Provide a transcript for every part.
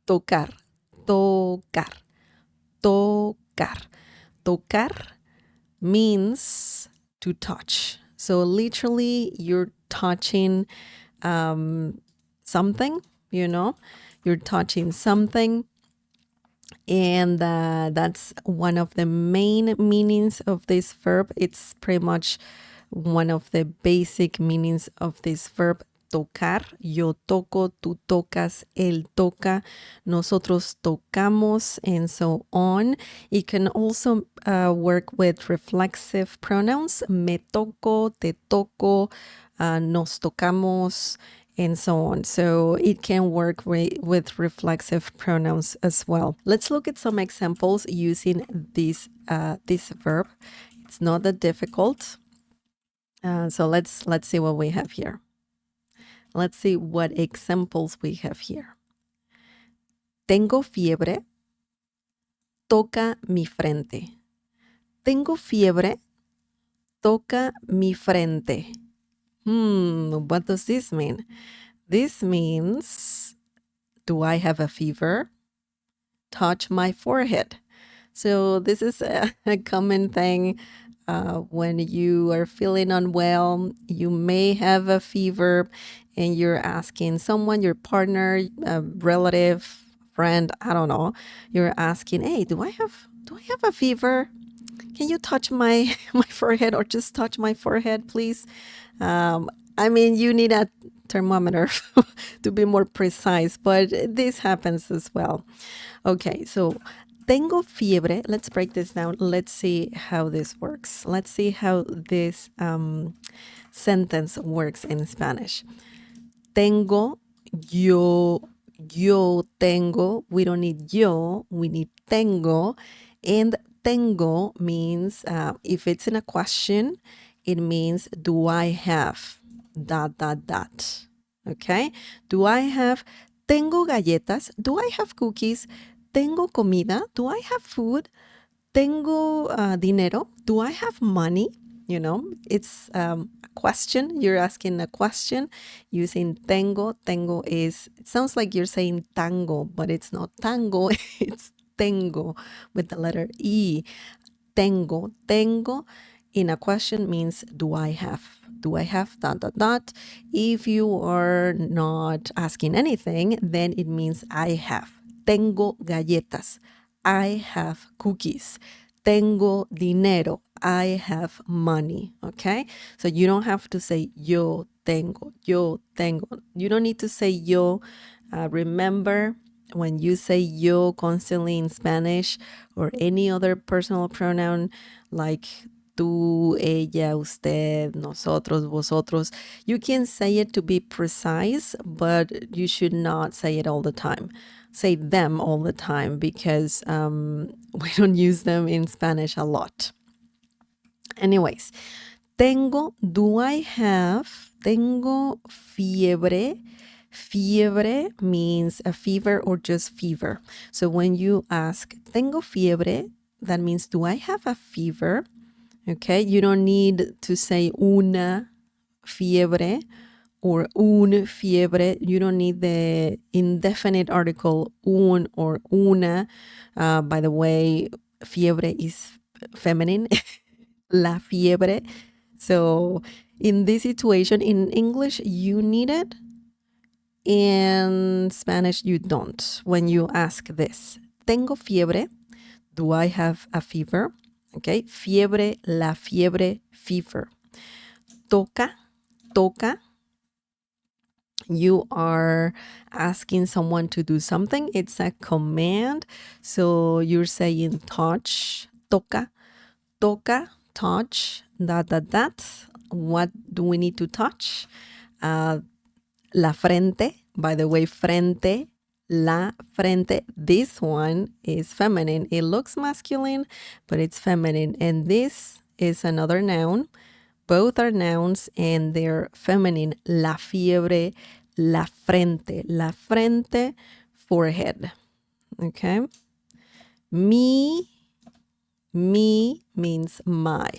Tocar, tocar, tocar. Tocar means to touch. So literally you're touching something, you're touching something. And that's one of the main meanings of this verb. It's pretty much one of the basic meanings of this verb. Tocar, yo toco, tú tocas, él toca, nosotros tocamos, and so on. It can also work with reflexive pronouns. Me toco, te toco, nos tocamos, and so on. So it can work with reflexive pronouns as well. Let's look at some examples using this verb. It's not that difficult. So let's see what we have here. Let's see what examples we have here. Tengo fiebre, toca mi frente. Tengo fiebre, toca mi frente. What does this mean? This means, do I have a fever? Touch my forehead. So this is a common thing. When you are feeling unwell, you may have a fever, and you're asking someone, your partner, a relative, friend, I don't know. You're asking, "Hey, do I have a fever? Can you touch my my forehead, or just touch my forehead, please?" I mean, you need a thermometer to be more precise, but this happens as well. Okay, so tengo fiebre. Let's break this down. Let's see how this works. Let's see how this sentence works in Spanish. Tengo, yo tengo. We don't need yo, we need tengo. And tengo means, if it's in a question, it means, do I have, ... Okay? Do I have, tengo galletas? Do I have cookies? Tengo comida? Do I have food? Tengo dinero? Do I have money? It's a question. You're asking a question using tengo. Tengo it sounds like you're saying tango, but it's not tango. It's tengo with the letter E. Tengo. Tengo in a question means, do I have? Do I have ... If you are not asking anything, then it means I have. Tengo galletas. I have cookies. Tengo dinero. I have money. Okay? So you don't have to say yo tengo, yo tengo. You don't need to say yo. Remember, when you say yo constantly in Spanish or any other personal pronoun like tú, ella, usted, nosotros, vosotros, you can say it to be precise, but you should not say it all the time. Say them all the time, because we don't use them in Spanish a lot. Anyways, tengo, do I have, tengo fiebre. Fiebre means a fever or just fever. So when you ask, tengo fiebre, that means, do I have a fever? Okay, you don't need to say una fiebre or un fiebre. You don't need the indefinite article un or una. By the way, fiebre is feminine. La fiebre. So in this situation, in English, you need it. In Spanish, you don't. When you ask this, tengo fiebre, do I have a fever? Okay, fiebre, la fiebre, fever. Toca, toca. You are asking someone to do something. It's a command. So you're saying touch, toca, toca, touch, ... What do we need to touch? La frente. By the way, frente, la frente. This one is feminine. It looks masculine, but it's feminine. And this is another noun. Both are nouns and they're feminine. La fiebre, la frente. La frente, forehead. Okay? Mi means my.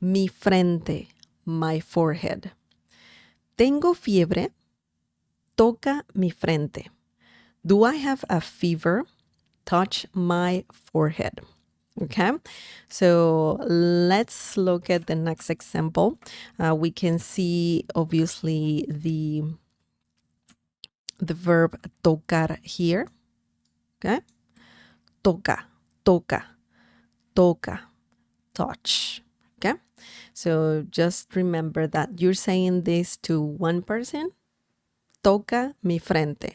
Mi frente, my forehead. Tengo fiebre, toca mi frente. Do I have a fever? Touch my forehead. Okay, so let's look at the next example. We can see obviously the verb tocar here. Okay, toca, toca, toca, touch. Okay, so just remember that you're saying this to one person. Toca mi frente.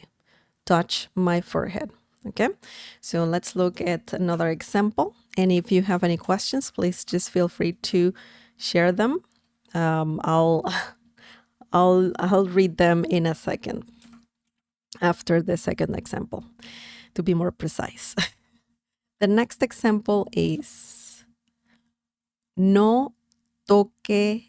Touch my forehead. Okay, so let's look at another example. And if you have any questions, please just feel free to share them. I'll I'll read them in a second after the second example to be more precise. The next example is no toques,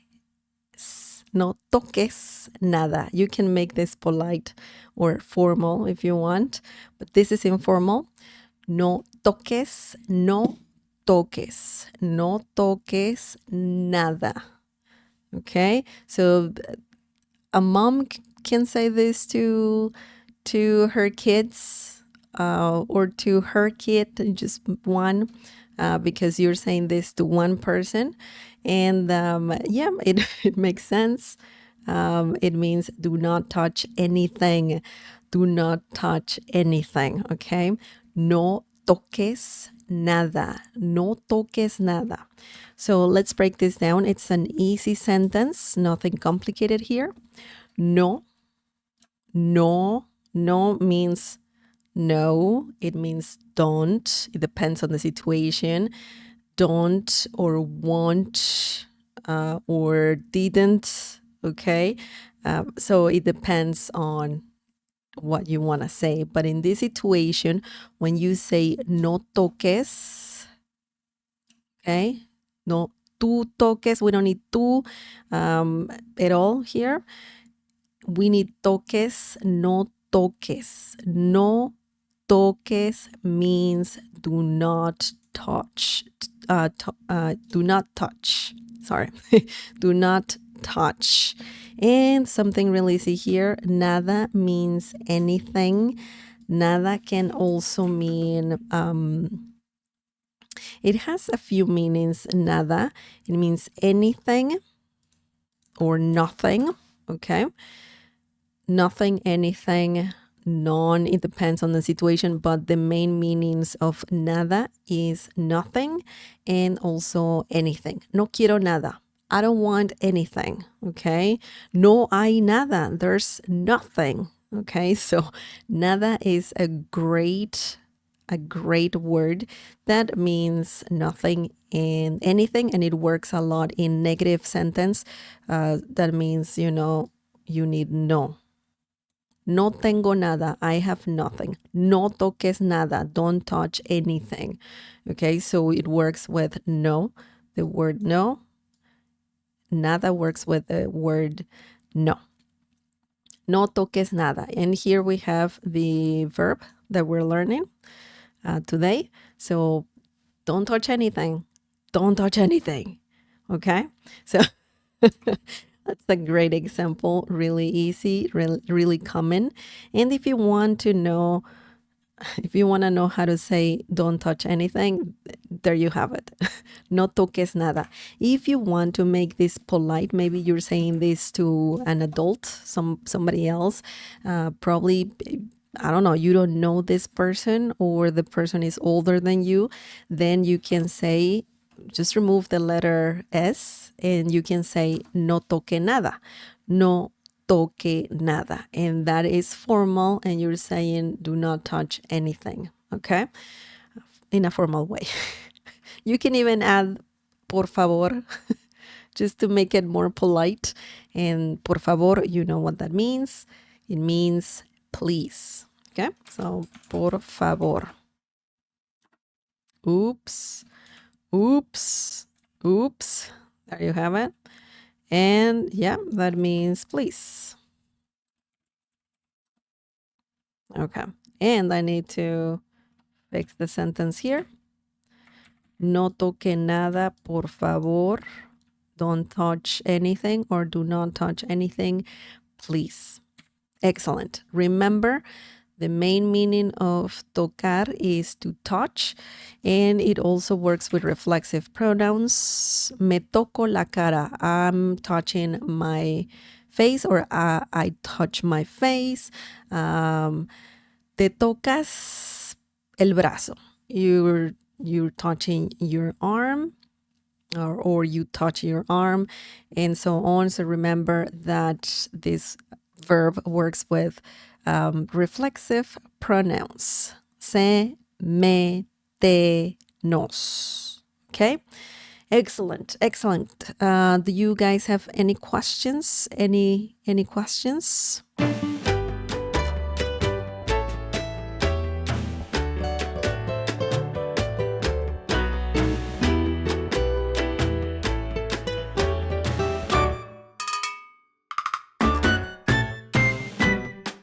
no toques nada. You can make this polite or formal if you want, but this is informal. No toques, no toques, no toques nada. Okay, so a mom can say this to her kids or to her kid, just one, because you're saying this to one person. And yeah, it makes sense. It means do not touch anything. Do not touch anything, okay? No toques nada. No toques nada. So let's break this down. It's an easy sentence, nothing complicated here. No, no, no means no. It means don't. It depends on the situation. Don't or won't or didn't. Okay. So it depends on what you want to say. But in this situation, when you say no toques, okay, no tú toques, we don't need tú at all here. We need toques, no toques. No toques means do not touch. Do not touch. Sorry. Do not touch. And something really easy here, nada means anything. Nada can also mean, it has a few meanings, nada. It means anything or nothing, okay? Nothing, anything, none. It depends on the situation, but the main meanings of nada is nothing and also anything. No quiero nada. I don't want anything, okay? No hay nada. There's nothing, okay? So nada is a great word that means nothing and anything, and it works a lot in negative sentence. That means, you know, you need no. No tengo nada. I have nothing. No toques nada. Don't touch anything. Okay, so it works with no, the word no. Nada works with the word no. No toques nada. And here we have the verb that we're learning today. So don't touch anything. Don't touch anything. Okay, so that's a great example. Really easy, really common. And if you want to know how to say don't touch anything, there you have it. No toques nada. If you want to make this polite, maybe you're saying this to an adult, somebody else, probably, I don't know, you don't know this person or the person is older than you, then you can say, just remove the letter S and you can say no toque nada. No toque nada. And that is formal and you're saying do not touch anything, okay? In a formal way. You can even add por favor just to make it more polite. And por favor, you know what that means. It means please, okay? So por favor. Oops, oops, oops. There you have it. And yeah, that means please. Okay. And I need to fix the sentence here. No toque nada, por favor. Don't touch anything or do not touch anything, please. Excellent. Remember The main meaning of tocar is to touch, and it also works with reflexive pronouns. Me toco la cara. I'm touching my face, or I touch my face. Te tocas el brazo. You're touching your arm, or you touch your arm, and so on. So remember that this verb works with reflexive pronouns. Se, me, te, nos. Okay? Excellent, excellent. Do you guys have any questions? Any questions?